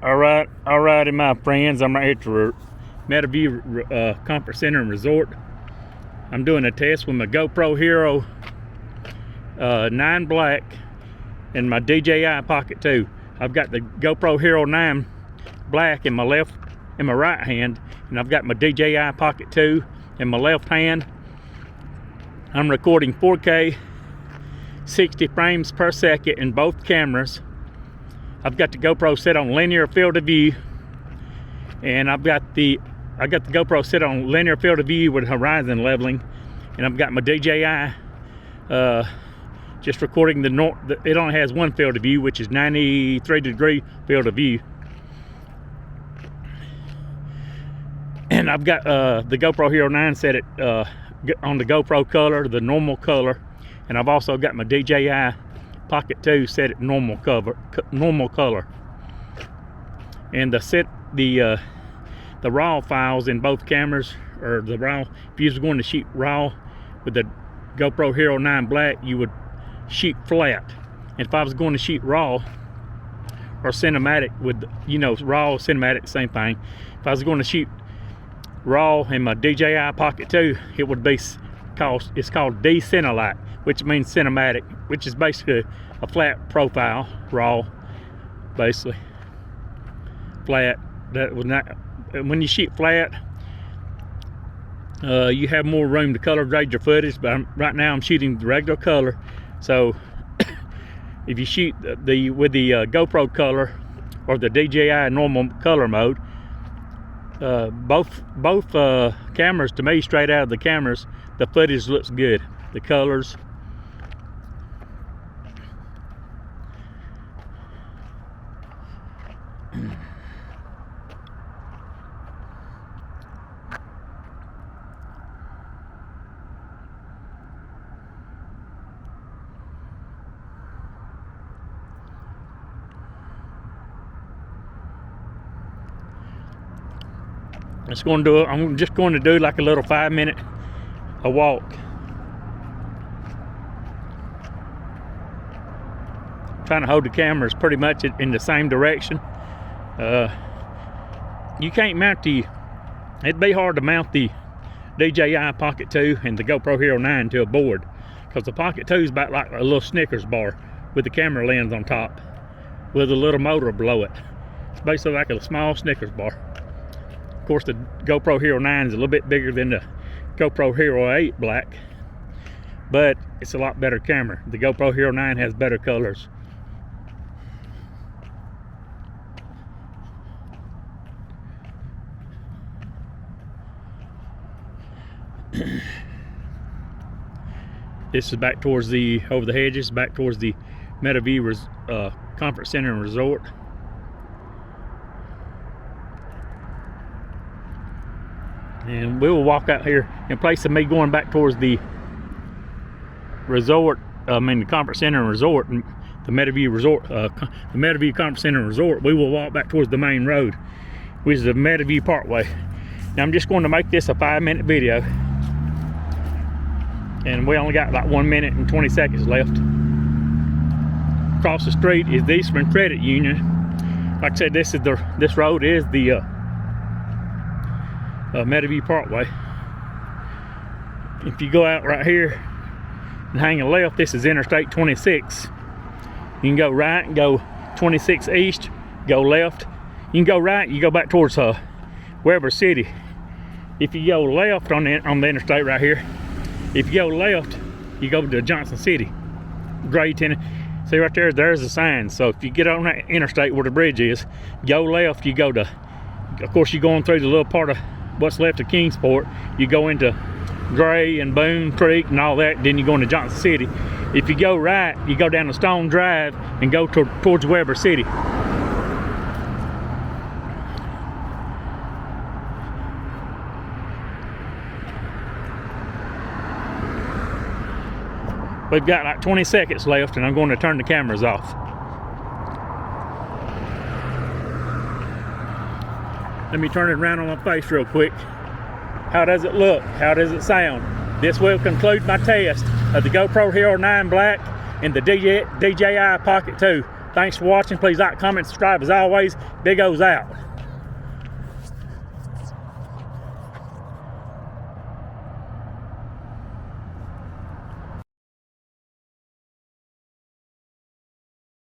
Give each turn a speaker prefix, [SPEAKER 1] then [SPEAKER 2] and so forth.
[SPEAKER 1] Alrighty, my friends. I'm right here at the Meadowview Conference Center Resort. I'm doing a test with my GoPro Hero 9 Black and my DJI Pocket 2. I've got the GoPro Hero 9 Black in my right hand, and I've got my DJI Pocket 2 in my left hand. I'm recording 4K 60 frames per second in both cameras. I've got the GoPro set on linear field of view, and I got the GoPro set on linear field of view with horizon leveling, and I've got my DJI just recording it only has one field of view, which is 93-degree field of view. And I've got the GoPro Hero 9 set it on the GoPro color, the normal color, and I've also got my DJI Pocket 2 set at normal color. And the RAW files in both cameras, or the RAW, if you was going to shoot RAW with the GoPro Hero 9 Black, you would shoot flat. And if I was going to shoot RAW or cinematic with, RAW, cinematic, same thing. If I was going to shoot RAW in my DJI Pocket 2, it would be called D-Cinelite, which means cinematic, which is basically a flat profile, RAW, basically flat. That was not, when you shoot flat, you have more room to color grade your footage, but right now I'm shooting the regular color. So if you shoot with the GoPro color or the DJI normal color mode, both cameras, to me, straight out of the cameras, the footage looks good. The colors. I'm just going to do like a little 5-minute walk. Trying to hold the cameras pretty much in the same direction. You can't mount it'd be hard to mount the DJI Pocket 2 and the GoPro Hero 9 to a board, because the Pocket 2 is about like a little Snickers bar with the camera lens on top with a little motor below it. It's basically like a small Snickers bar. Of course, the GoPro Hero 9 is a little bit bigger than the GoPro Hero 8 Black, but it's a lot better camera. The GoPro Hero 9 has better colors. This is back towards over the hedges, back towards the Meadowview Conference Center Resort. And we will walk out here in place of me going back towards the resort, the Conference Center Resort, and the Meadowview Conference Center Resort. We will walk back towards the main road, which is the Meadowview Parkway. Now I'm just going to make this a 5-minute video, and we only got like 1 minute and 20 seconds left. Across the street is the Eastman Credit Union. Like I said, this road is the Meadowview Parkway. If you go out right here and hang a left, this is Interstate 26. You can go right and go 26 east, go left. You can go right, you go back towards Weber City. If you go left on the interstate right here, if you go left, you go to Johnson City, Gray, Tennessee. See right there's a sign. So if you get on that interstate where the bridge is, go left, you go to, of course, you're going through the little part of what's left of Kingsport. You go into Gray and Boone Creek and all that, then you go into Johnson City. If you go right, you go down the Stone Drive and go towards Weber City. We've got like 20 seconds left, and I'm going to turn the cameras off. Let me turn it around on my face real quick. How does it look? How does it sound? This will conclude my test of the GoPro Hero 9 Black and the DJI Pocket 2 Thanks for watching. Please like, comment, subscribe. As always, Big O's out.